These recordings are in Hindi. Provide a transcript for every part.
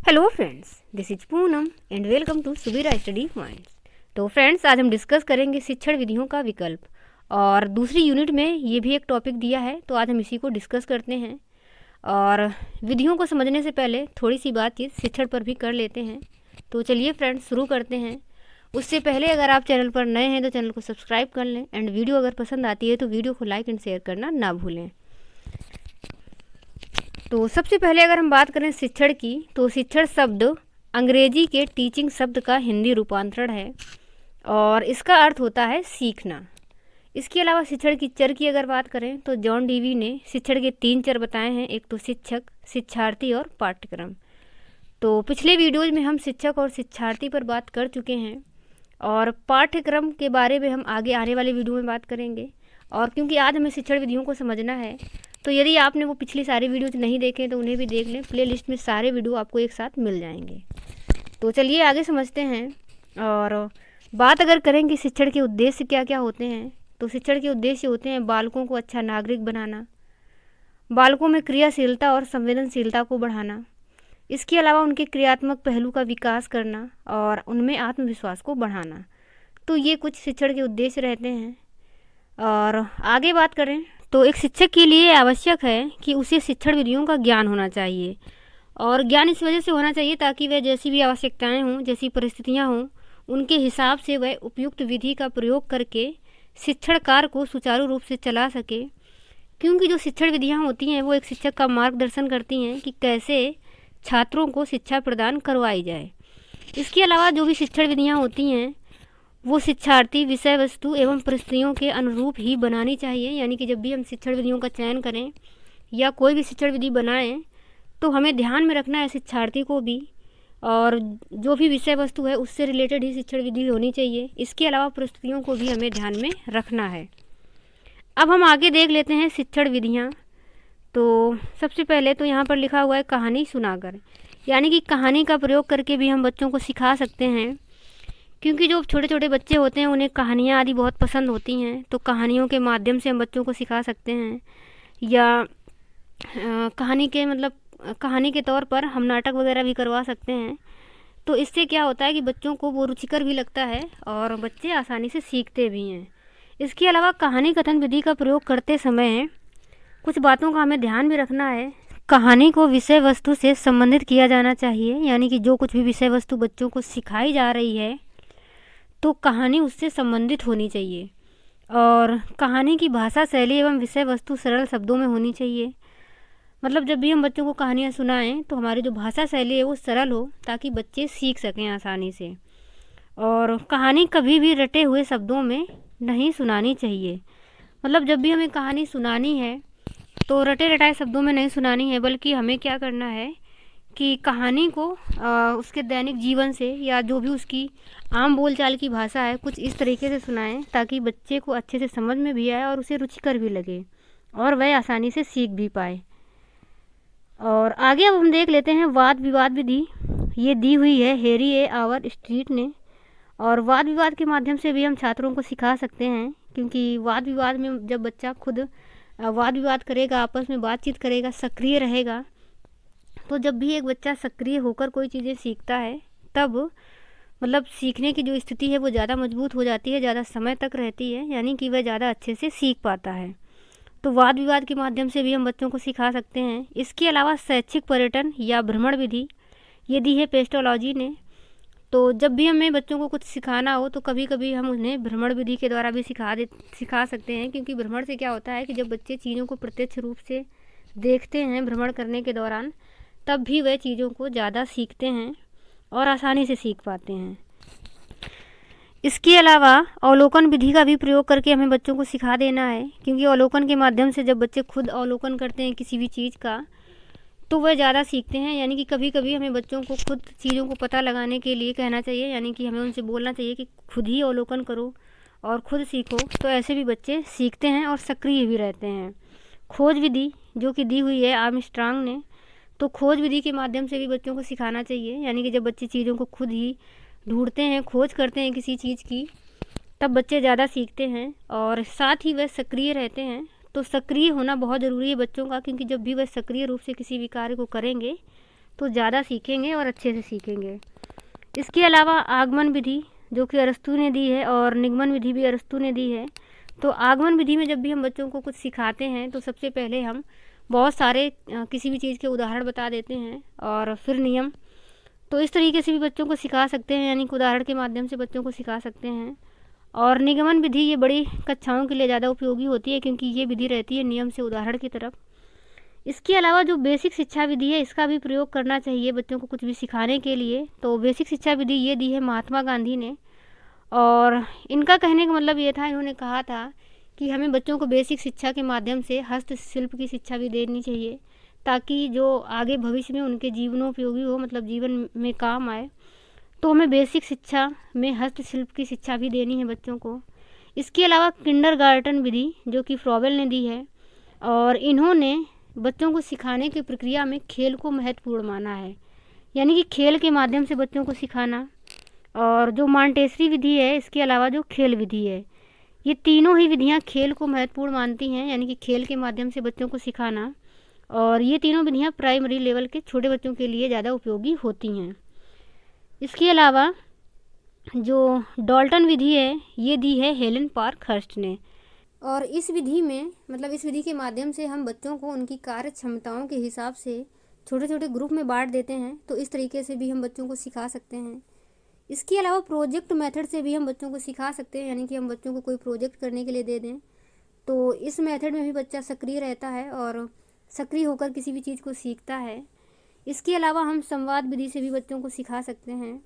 Hello friends, this is Poonam and welcome to सुबीरा स्टडी पॉइंट्स। तो फ्रेंड्स, आज हम डिस्कस करेंगे शिक्षण विधियों का विकल्प और दूसरी यूनिट में ये भी एक टॉपिक दिया है, तो आज हम इसी को डिस्कस करते हैं। और विधियों को समझने से पहले थोड़ी सी बातचीत शिक्षण पर भी कर लेते हैं। तो चलिए फ्रेंड्स, शुरू करते हैं। उससे पहले अगर आप चैनल पर नए हैं तो चैनल को सब्सक्राइब कर लें एंड वीडियो अगर पसंद आती है तो वीडियो को लाइक एंड शेयर करना ना भूलें। तो सबसे पहले अगर हम बात करें शिक्षण की, तो शिक्षण शब्द अंग्रेजी के टीचिंग शब्द का हिंदी रूपांतरण है और इसका अर्थ होता है सीखना। इसके अलावा शिक्षण की चर की अगर बात करें तो जॉन डीवी ने शिक्षण के 3 चर बताए हैं, एक तो शिक्षक, शिक्षार्थी और पाठ्यक्रम। तो पिछले वीडियोज में हम शिक्षक और शिक्षार्थी पर बात कर चुके हैं और पाठ्यक्रम के बारे में हम आगे आने वाले वीडियो में बात करेंगे। और क्योंकि आज हमें शिक्षण विधियों को समझना है, तो यदि आपने वो पिछली सारी वीडियोज नहीं देखे तो उन्हें भी देख लें। प्ले लिस्ट में सारे वीडियो आपको एक साथ मिल जाएंगे। तो चलिए आगे समझते हैं। और बात अगर करें कि शिक्षण के उद्देश्य क्या क्या होते हैं, तो शिक्षण के उद्देश्य होते हैं बालकों को अच्छा नागरिक बनाना, बालकों में क्रियाशीलता और संवेदनशीलता को बढ़ाना, इसके अलावा उनके क्रियात्मक पहलू का विकास करना और उनमें आत्मविश्वास को बढ़ाना। तो ये कुछ शिक्षण के उद्देश्य रहते हैं। और आगे बात करें तो एक शिक्षक के लिए आवश्यक है कि उसे शिक्षण विधियों का ज्ञान होना चाहिए। और ज्ञान इस वजह से होना चाहिए ताकि वह जैसी भी आवश्यकताएं हों, जैसी परिस्थितियां हों, उनके हिसाब से वह उपयुक्त विधि का प्रयोग करके शिक्षण कार्य को सुचारू रूप से चला सके। क्योंकि जो शिक्षण विधियां होती हैं वो एक शिक्षक का मार्गदर्शन करती हैं कि कैसे छात्रों को शिक्षा प्रदान करवाई जाए। इसके अलावा जो भी शिक्षण विधियाँ होती हैं वो शिक्षार्थी, विषय वस्तु एवं परिस्थितियों के अनुरूप ही बनानी चाहिए। यानी कि जब भी हम शिक्षण विधियों का चयन करें या कोई भी शिक्षण विधि बनाएं तो हमें ध्यान में रखना है शिक्षार्थी को भी, और जो भी विषय वस्तु है उससे रिलेटेड ही शिक्षण विधि होनी चाहिए। इसके अलावा परिस्थितियों को भी हमें ध्यान में रखना है। अब हम आगे देख लेते हैं शिक्षण विधियाँ। तो सबसे पहले तो यहाँ पर लिखा हुआ है कहानी सुनाकर, यानी कि कहानी का प्रयोग करके भी हम बच्चों को सिखा सकते हैं। क्योंकि जो छोटे छोटे बच्चे होते हैं उन्हें कहानियाँ आदि बहुत पसंद होती हैं, तो कहानियों के माध्यम से हम बच्चों को सिखा सकते हैं। या कहानी के तौर पर हम नाटक वगैरह भी करवा सकते हैं। तो इससे क्या होता है कि बच्चों को वो रुचिकर भी लगता है और बच्चे आसानी से सीखते भी हैं। इसके अलावा कहानी कथन विधि का प्रयोग करते समय कुछ बातों का हमें ध्यान भी रखना है। कहानी को विषय वस्तु से संबंधित किया जाना चाहिए, यानी कि जो कुछ भी विषय वस्तु बच्चों को सिखाई जा रही है तो कहानी उससे संबंधित होनी चाहिए। और कहानी की भाषा शैली एवं विषय वस्तु सरल शब्दों में होनी चाहिए। मतलब जब भी हम बच्चों को कहानियाँ सुनाएं तो हमारी जो भाषा शैली है वो सरल हो ताकि बच्चे सीख सकें आसानी से। और कहानी कभी भी रटे हुए शब्दों में नहीं सुनानी चाहिए। मतलब जब भी हमें कहानी सुनानी है तो रटे रटाए शब्दों में नहीं सुनानी है, बल्कि हमें क्या करना है कि कहानी को उसके दैनिक जीवन से या जो भी उसकी आम बोलचाल की भाषा है कुछ इस तरीके से सुनाएं ताकि बच्चे को अच्छे से समझ में भी आए और उसे रुचिकर भी लगे और वह आसानी से सीख भी पाए। और आगे अब हम देख लेते हैं वाद विवाद विधि। ये दी हुई है हेरी ए आवर स्ट्रीट ने। और वाद विवाद के माध्यम से भी हम छात्रों को सिखा सकते हैं, क्योंकि वाद विवाद में जब बच्चा खुद वाद विवाद करेगा, आपस में बातचीत करेगा, सक्रिय रहेगा, तो जब भी एक बच्चा सक्रिय होकर कोई चीज़ें सीखता है तब मतलब सीखने की जो स्थिति है वो ज़्यादा मजबूत हो जाती है, ज़्यादा समय तक रहती है, यानी कि वह ज़्यादा अच्छे से सीख पाता है। तो वाद विवाद के माध्यम से भी हम बच्चों को सिखा सकते हैं। इसके अलावा शैक्षिक पर्यटन या भ्रमण विधि ये दी है पेस्टोलॉजी ने। तो जब भी हमें बच्चों को कुछ सिखाना हो तो कभी कभी हम उन्हें भ्रमण विधि के द्वारा भी सिखा सकते हैं। क्योंकि भ्रमण से क्या होता है कि जब बच्चे चीज़ों को प्रत्यक्ष रूप से देखते हैं भ्रमण करने के दौरान, तब भी वह चीज़ों को ज़्यादा सीखते हैं और आसानी से सीख पाते हैं। इसके अलावा अवलोकन विधि का भी प्रयोग करके हमें बच्चों को सिखा देना है। क्योंकि अवलोकन के माध्यम से जब बच्चे खुद अवलोकन करते हैं किसी भी चीज़ का तो वह ज़्यादा सीखते हैं। यानी कि कभी कभी हमें बच्चों को खुद चीज़ों को पता लगाने के लिए कहना चाहिए, यानी कि हमें उनसे बोलना चाहिए कि खुद ही अवलोकन करो और खुद सीखो। तो ऐसे भी बच्चे सीखते हैं और सक्रिय भी रहते हैं। खोज विधि जो कि दी हुई है आर्मस्ट्रांग ने, तो खोज विधि के माध्यम से भी बच्चों को सिखाना चाहिए। यानी कि जब बच्चे चीज़ों को खुद ही ढूंढते हैं, खोज करते हैं किसी चीज़ की, तब बच्चे ज़्यादा सीखते हैं और साथ ही वह सक्रिय रहते हैं। तो सक्रिय होना बहुत ज़रूरी है बच्चों का, क्योंकि जब भी वह सक्रिय रूप से किसी भी कार्य को करेंगे तो ज़्यादा सीखेंगे और अच्छे से सीखेंगे। इसके अलावा आगमन विधि जो कि अरस्तू ने दी है और निगमन विधि भी अरस्तू ने दी है। तो आगमन विधि में जब भी हम बच्चों को कुछ सिखाते हैं तो सबसे पहले हम बहुत सारे किसी भी चीज़ के उदाहरण बता देते हैं और फिर नियम। तो इस तरीके से भी बच्चों को सिखा सकते हैं, यानी कि उदाहरण के माध्यम से बच्चों को सिखा सकते हैं। और निगमन विधि ये बड़ी कक्षाओं के लिए ज़्यादा उपयोगी होती है, क्योंकि ये विधि रहती है नियम से उदाहरण की तरफ। इसके अलावा जो बेसिक शिक्षा विधि है इसका भी प्रयोग करना चाहिए बच्चों को कुछ भी सिखाने के लिए। तो बेसिक शिक्षा विधि ये दी है महात्मा गांधी ने, और इनका कहने का मतलब ये था, इन्होंने कहा था कि हमें बच्चों को बेसिक शिक्षा के माध्यम से हस्तशिल्प की शिक्षा भी देनी चाहिए, ताकि जो आगे भविष्य में उनके जीवनोपयोगी हो, मतलब जीवन में काम आए। तो हमें बेसिक शिक्षा में हस्तशिल्प की शिक्षा भी देनी है बच्चों को। इसके अलावा किंडरगार्टन विधि जो कि फ्रॉबेल ने दी है, और इन्होंने बच्चों को सिखाने की प्रक्रिया में खेल को महत्वपूर्ण माना है, यानी कि खेल के माध्यम से बच्चों को सिखाना। और जो मॉन्टेसरी विधि है, इसके अलावा जो खेल विधि है, ये तीनों ही विधियाँ खेल को महत्वपूर्ण मानती हैं, यानी कि खेल के माध्यम से बच्चों को सिखाना। और ये तीनों विधियाँ प्राइमरी लेवल के छोटे बच्चों के लिए ज़्यादा उपयोगी होती हैं। इसके अलावा जो डॉल्टन विधि है ये दी है हेलेन पार्कहर्स्ट ने, और इस विधि में मतलब इस विधि के माध्यम से हम बच्चों को उनकी कार्य क्षमताओं के हिसाब से छोटे छोटे ग्रुप में बांट देते हैं। तो इस तरीके से भी हम बच्चों को सिखा सकते हैं। इसके अलावा प्रोजेक्ट मेथड से भी हम बच्चों को सिखा सकते हैं, यानी कि हम बच्चों को कोई प्रोजेक्ट करने के लिए दे दें तो इस मेथड में भी बच्चा सक्रिय रहता है और सक्रिय होकर किसी भी चीज़ को सीखता है। इसके अलावा हम संवाद विधि से भी बच्चों को सिखा सकते हैं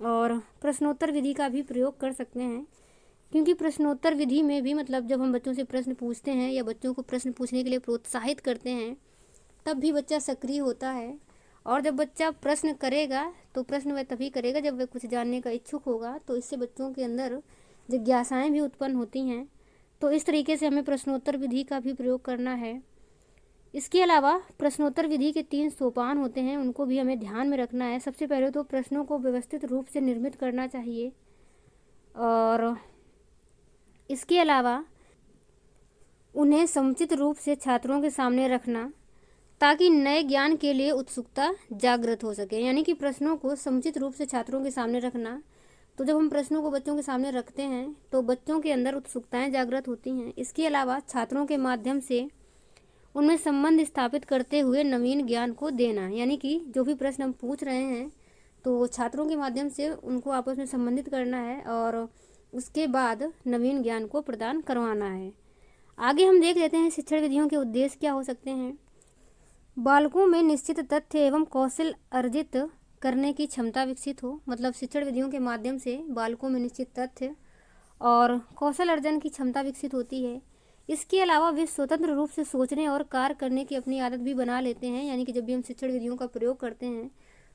और प्रश्नोत्तर विधि का भी प्रयोग कर सकते हैं, क्योंकि प्रश्नोत्तर विधि में भी मतलब जब हम बच्चों से प्रश्न पूछते हैं या बच्चों को प्रश्न पूछने के लिए प्रोत्साहित करते हैं तब भी बच्चा सक्रिय होता है। और जब बच्चा प्रश्न करेगा तो प्रश्न वह तभी करेगा जब वह कुछ जानने का इच्छुक होगा। तो इससे बच्चों के अंदर जिज्ञासाएँ भी उत्पन्न होती हैं। तो इस तरीके से हमें प्रश्नोत्तर विधि का भी प्रयोग करना है। इसके अलावा प्रश्नोत्तर विधि के 3 सोपान होते हैं, उनको भी हमें ध्यान में रखना है। सबसे पहले तो प्रश्नों को व्यवस्थित रूप से निर्मित करना चाहिए, और इसके अलावा उन्हें समुचित रूप से छात्रों के सामने रखना ताकि नए ज्ञान के लिए उत्सुकता जागृत हो सके, यानी कि प्रश्नों को समुचित रूप से छात्रों के सामने रखना। तो जब हम प्रश्नों को बच्चों के सामने रखते हैं तो बच्चों के अंदर उत्सुकताएं जागृत होती हैं। इसके अलावा छात्रों के माध्यम से उनमें संबंध स्थापित करते हुए नवीन ज्ञान को देना, यानी कि जो भी प्रश्न हम पूछ रहे हैं तो छात्रों के माध्यम से उनको आपस में संबंधित करना है और उसके बाद नवीन ज्ञान को प्रदान करवाना है। आगे हम देख लेते हैं शिक्षण विधियों के उद्देश्य क्या हो सकते हैं। बालकों में निश्चित तथ्य एवं कौशल अर्जित करने की क्षमता विकसित हो, मतलब शिक्षण विधियों के माध्यम से बालकों में निश्चित तथ्य और कौशल अर्जन की क्षमता विकसित होती है। इसके अलावा वे स्वतंत्र रूप से सोचने और कार्य करने की अपनी आदत भी बना लेते हैं, यानी कि जब भी हम शिक्षण विधियों का प्रयोग करते हैं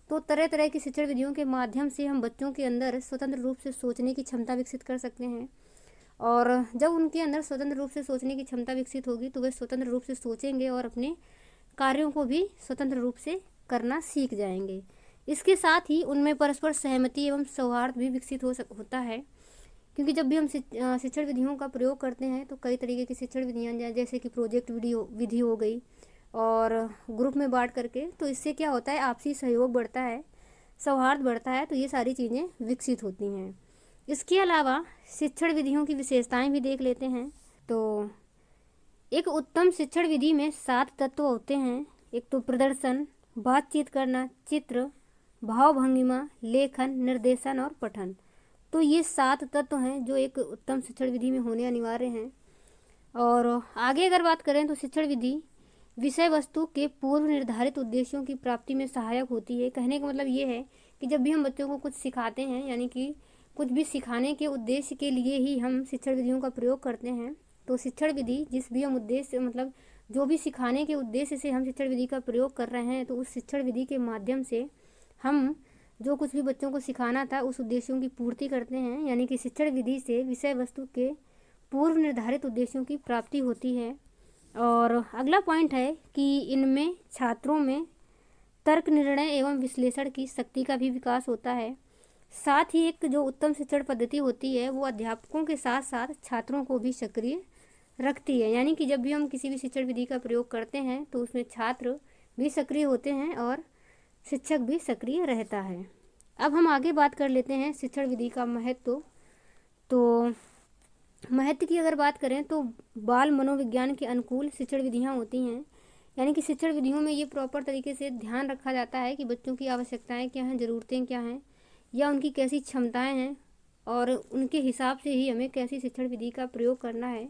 तो तरह तरह की शिक्षण विधियों के माध्यम से हम बच्चों के अंदर स्वतंत्र रूप से सोचने की क्षमता विकसित कर सकते हैं। और जब उनके अंदर स्वतंत्र रूप से सोचने की क्षमता विकसित होगी तो वे स्वतंत्र रूप से सोचेंगे और अपने कार्यों को भी स्वतंत्र रूप से करना सीख जाएंगे। इसके साथ ही उनमें परस्पर सहमति एवं सौहार्द भी विकसित होता है, क्योंकि जब भी हम शिक्षण विधियों का प्रयोग करते हैं तो कई तरीके की शिक्षण विधियाँ जैसे कि प्रोजेक्ट विधि हो गई और ग्रुप में बांट करके, तो इससे क्या होता है आपसी सहयोग बढ़ता है, सौहार्द बढ़ता है, तो ये सारी चीज़ें विकसित होती हैं। इसके अलावा शिक्षण विधियों की विशेषताएं भी देख लेते हैं। तो एक उत्तम शिक्षण विधि में 7 तत्व होते हैं। एक तो प्रदर्शन, बातचीत करना, चित्र, भाव भंगिमा, लेखन, निर्देशन और पठन। तो ये 7 तत्व हैं जो एक उत्तम शिक्षण विधि में होने अनिवार्य हैं। और आगे अगर बात करें तो शिक्षण विधि विषय वस्तु के पूर्व निर्धारित उद्देश्यों की प्राप्ति में सहायक होती है। कहने का मतलब ये है कि जब भी हम बच्चों को कुछ सिखाते हैं, यानी कि कुछ भी सिखाने के उद्देश्य के लिए ही हम शिक्षण विधियों का प्रयोग करते हैं, तो शिक्षण विधि जिस भी हम उद्देश्य मतलब जो भी सिखाने के उद्देश्य से हम शिक्षण विधि का प्रयोग कर रहे हैं, तो उस शिक्षण विधि के माध्यम से हम जो कुछ भी बच्चों को सिखाना था उस उद्देश्यों की पूर्ति करते हैं, यानी कि शिक्षण विधि से विषय वस्तु के पूर्व निर्धारित उद्देश्यों की प्राप्ति होती है। और अगला पॉइंट है कि इनमें छात्रों में तर्क, निर्णय एवं विश्लेषण की शक्ति का भी विकास होता है। साथ ही एक जो उत्तम शिक्षण पद्धति होती है वो अध्यापकों के साथ साथ छात्रों को भी सक्रिय रखती है, यानी कि जब भी हम किसी भी शिक्षण विधि का प्रयोग करते हैं तो उसमें छात्र भी सक्रिय होते हैं और शिक्षक भी सक्रिय रहता है। अब हम आगे बात कर लेते हैं शिक्षण विधि का महत्व। तो महत्व की अगर बात करें तो बाल मनोविज्ञान के अनुकूल शिक्षण विधियाँ होती हैं, यानी कि शिक्षण विधियों में ये प्रॉपर तरीके से ध्यान रखा जाता है कि बच्चों की आवश्यकताएं क्या हैं, ज़रूरतें क्या हैं, या उनकी कैसी क्षमताएं हैं, और उनके हिसाब से ही हमें कैसी शिक्षण विधि का प्रयोग करना है।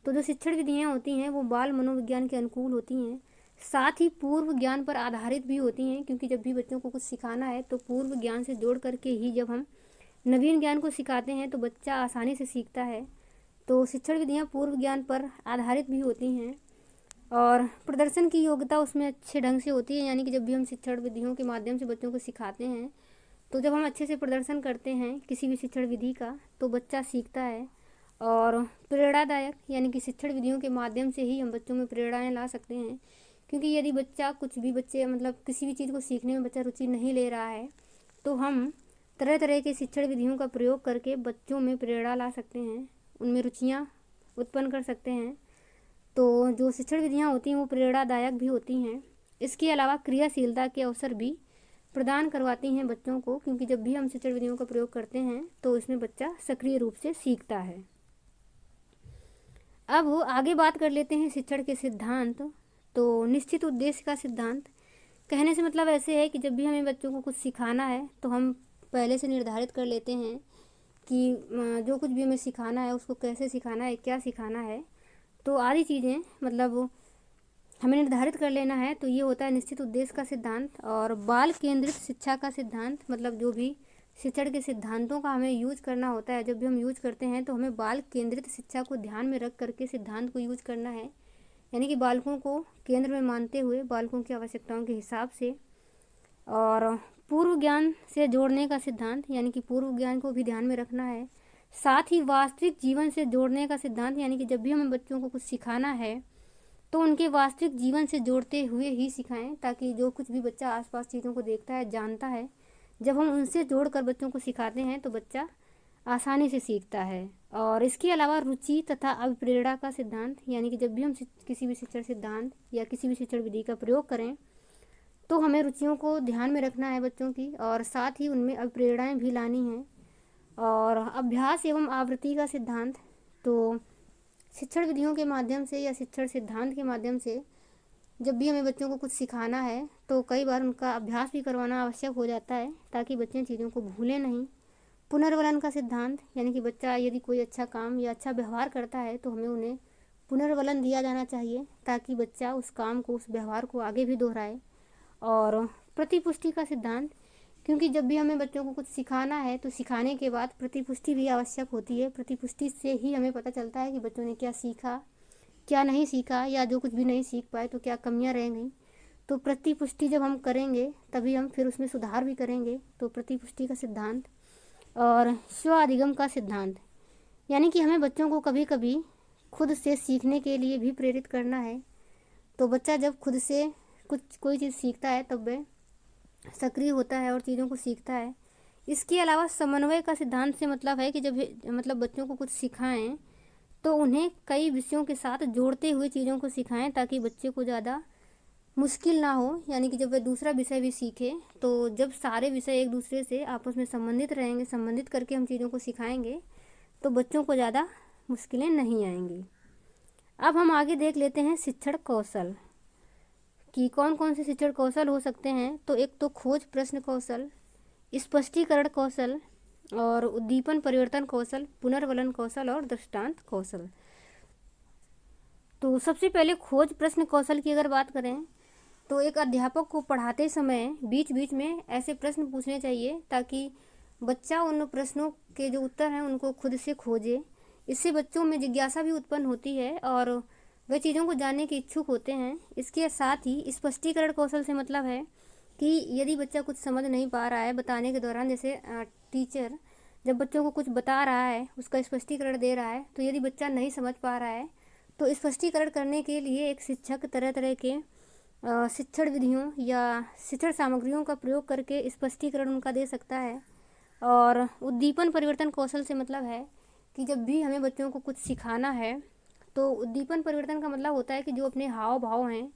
तो जो शिक्षण विधियाँ होती हैं वो बाल मनोविज्ञान के अनुकूल होती हैं, साथ ही पूर्व ज्ञान पर आधारित भी होती हैं, क्योंकि जब भी बच्चों को कुछ सिखाना है तो पूर्व ज्ञान से जोड़ करके ही जब हम नवीन ज्ञान को सिखाते हैं तो बच्चा आसानी से सीखता है। तो शिक्षण विधियाँ पूर्व ज्ञान पर आधारित भी होती हैं, और प्रदर्शन की योग्यता उसमें अच्छे ढंग से होती है, यानी कि जब भी हम शिक्षण विधियों के माध्यम से बच्चों को सिखाते हैं तो जब हम अच्छे से प्रदर्शन करते हैं किसी भी शिक्षण विधि का तो बच्चा सीखता है। और प्रेरणादायक, यानी कि शिक्षण विधियों के माध्यम से ही हम बच्चों में प्रेरणाएँ ला सकते हैं, क्योंकि यदि बच्चे किसी भी चीज़ को सीखने में बच्चा रुचि नहीं ले रहा है तो हम तरह तरह के शिक्षण विधियों का प्रयोग करके बच्चों में प्रेरणा ला सकते हैं, उनमें रुचियाँ उत्पन्न कर सकते हैं। तो जो शिक्षण विधियाँ होती हैं वो प्रेरणादायक भी होती हैं। इसके अलावा क्रियाशीलता के अवसर भी प्रदान करवाती हैं बच्चों को, क्योंकि जब भी हम शिक्षण विधियों का प्रयोग करते हैं तो इसमें बच्चा सक्रिय रूप से सीखता है। अब आगे बात कर लेते हैं शिक्षण के सिद्धांत। तो निश्चित उद्देश्य का सिद्धांत कहने से मतलब ऐसे है कि जब भी हमें बच्चों को कुछ सिखाना है तो हम पहले से निर्धारित कर लेते हैं कि जो कुछ भी हमें सिखाना है उसको कैसे सिखाना है, क्या सिखाना है, तो आदि चीज़ें हमें निर्धारित कर लेना है। तो ये होता है निश्चित उद्देश्य का सिद्धांत। और बाल केंद्रित शिक्षा का सिद्धांत मतलब जो भी शिक्षण के सिद्धांतों का हमें यूज करना होता है, जब भी हम यूज करते हैं तो हमें बाल केंद्रित शिक्षा को ध्यान में रख करके सिद्धांत को यूज करना है, यानी कि बालकों को केंद्र में मानते हुए बालकों की आवश्यकताओं के हिसाब से। और पूर्व ज्ञान से जोड़ने का सिद्धांत, यानी कि पूर्व ज्ञान को भी ध्यान में रखना है। साथ ही वास्तविक जीवन से जोड़ने का सिद्धांत, यानी कि जब भी हमें बच्चों को कुछ सिखाना है तो उनके वास्तविक जीवन से जोड़ते हुए ही सिखाएं, ताकि जो कुछ भी बच्चा आसपास चीज़ों को देखता है, जानता है, जब हम उनसे जोड़कर बच्चों को सिखाते हैं तो बच्चा आसानी से सीखता है। और इसके अलावा रुचि तथा अभिप्रेरणा का सिद्धांत, यानी कि जब भी हम किसी भी शिक्षण सिद्धांत या किसी भी शिक्षण विधि का प्रयोग करें तो हमें रुचियों को ध्यान में रखना है बच्चों की, और साथ ही उनमें अभिप्रेरणाएँ भी लानी हैं। और अभ्यास एवं आवृत्ति का सिद्धांत, तो शिक्षण विधियों के माध्यम से या शिक्षण सिद्धांत के माध्यम से जब भी हमें बच्चों को कुछ सिखाना है तो कई बार उनका अभ्यास भी करवाना आवश्यक हो जाता है, ताकि बच्चे चीज़ों को भूलें नहीं। पुनर्वलन का सिद्धांत, यानी कि बच्चा यदि कोई अच्छा काम या अच्छा व्यवहार करता है तो हमें उन्हें पुनर्वलन दिया जाना चाहिए, ताकि बच्चा उस काम को, उस व्यवहार को आगे भी दोहराए। और प्रतिपुष्टि का सिद्धांत, क्योंकि जब भी हमें बच्चों को कुछ सिखाना है तो सिखाने के बाद प्रतिपुष्टि भी आवश्यक होती है। प्रतिपुष्टि से ही हमें पता चलता है कि बच्चों ने क्या सीखा, क्या नहीं सीखा, या जो कुछ भी नहीं सीख पाए तो क्या कमियां रह गई। तो प्रतिपुष्टि जब हम करेंगे तभी हम फिर उसमें सुधार भी करेंगे। तो प्रतिपुष्टि का सिद्धांत। और स्व अधिगम का सिद्धांत, यानी कि हमें बच्चों को कभी कभी खुद से सीखने के लिए भी प्रेरित करना है। तो बच्चा जब खुद से कोई चीज़ सीखता है तब वह सक्रिय होता है और चीज़ों को सीखता है। इसके अलावा समन्वय का सिद्धांत से मतलब है कि जब बच्चों को कुछ सिखाएं तो उन्हें कई विषयों के साथ जोड़ते हुए चीज़ों को सिखाएं, ताकि बच्चे को ज़्यादा मुश्किल ना हो। यानी कि जब वह दूसरा विषय भी सीखे तो जब सारे विषय एक दूसरे से आपस में संबंधित रहेंगे, संबंधित करके हम चीज़ों को सिखाएंगे तो बच्चों को ज़्यादा मुश्किलें नहीं आएंगी। अब हम आगे देख लेते हैं शिक्षण कौशल कि कौन कौन से शिक्षण कौशल हो सकते हैं। तो एक तो खोज प्रश्न कौशल, स्पष्टीकरण कौशल, और उद्दीपन परिवर्तन कौशल, पुनर्वलन कौशल और दृष्टांत कौशल। तो सबसे पहले खोज प्रश्न कौशल की अगर बात करें तो एक अध्यापक को पढ़ाते समय बीच बीच में ऐसे प्रश्न पूछने चाहिए ताकि बच्चा उन प्रश्नों के जो उत्तर हैं उनको खुद से खोजे। इससे बच्चों में जिज्ञासा भी उत्पन्न होती है और वे चीज़ों को जानने के इच्छुक होते हैं। इसके साथ ही स्पष्टीकरण कौशल से मतलब है कि यदि बच्चा कुछ समझ नहीं पा रहा है बताने के दौरान, जैसे टीचर जब बच्चों को कुछ बता रहा है, उसका स्पष्टीकरण दे रहा है, तो यदि बच्चा नहीं समझ पा रहा है तो स्पष्टीकरण करने के लिए एक शिक्षक तरह तरह के शिक्षण विधियों या शिक्षण सामग्रियों का प्रयोग करके स्पष्टीकरण उनका दे सकता है। और उद्दीपन परिवर्तन कौशल से मतलब है कि जब भी हमें बच्चों को कुछ सिखाना है तो उद्दीपन परिवर्तन का मतलब होता है कि जो अपने हाव भाव हैं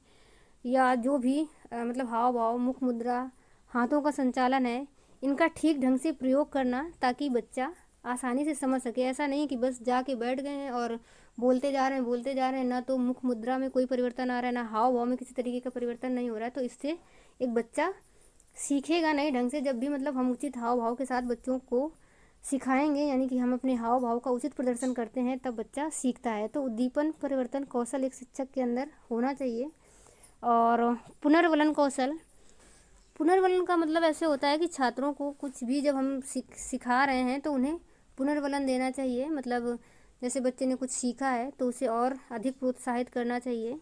या जो भी हाव भाव, मुख मुद्रा हाथों का संचालन है, इनका ठीक ढंग से प्रयोग करना ताकि बच्चा आसानी से समझ सके। ऐसा नहीं कि बस जाके बैठ गए हैं और बोलते जा रहे हैं बोलते जा रहे हैं, ना तो मुख मुद्रा में कोई परिवर्तन आ रहा है, ना हाव भाव में किसी तरीके का परिवर्तन नहीं हो रहा है। तो इससे एक बच्चा सीखेगा नहीं ढंग से। जब भी मतलब हम उचित हाव भाव के साथ बच्चों को सिखाएंगे, यानी कि हम अपने हाव भाव का उचित प्रदर्शन करते हैं, तब बच्चा सीखता है। तो उद्दीपन परिवर्तन कौशल एक शिक्षक के अंदर होना चाहिए। और पुनर्वलन कौशल, पुनर्वलन का मतलब ऐसे होता है कि छात्रों को कुछ भी जब हम सिखा रहे हैं तो उन्हें पुनर्वलन देना चाहिए। मतलब जैसे बच्चे ने कुछ सीखा है तो उसे और अधिक प्रोत्साहित करना चाहिए,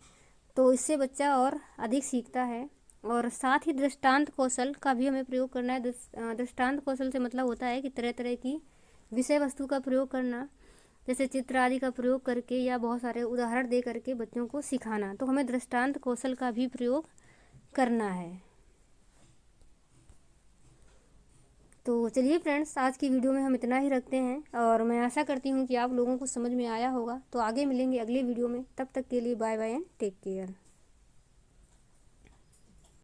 तो इससे बच्चा और अधिक सीखता है। और साथ ही दृष्टांत कौशल का भी हमें प्रयोग करना है। दृष्टांत कौशल से मतलब होता है कि तरह तरह की विषय वस्तु का प्रयोग करना, जैसे चित्र आदि का प्रयोग करके या बहुत सारे उदाहरण दे करके बच्चों को सिखाना। तो हमें दृष्टांत कौशल का भी प्रयोग करना है। तो चलिए फ्रेंड्स, आज की वीडियो में हम इतना ही रखते हैं और मैं आशा करती हूँ कि आप लोगों को समझ में आया होगा। तो आगे मिलेंगे अगले वीडियो में, तब तक के लिए bye bye and take care.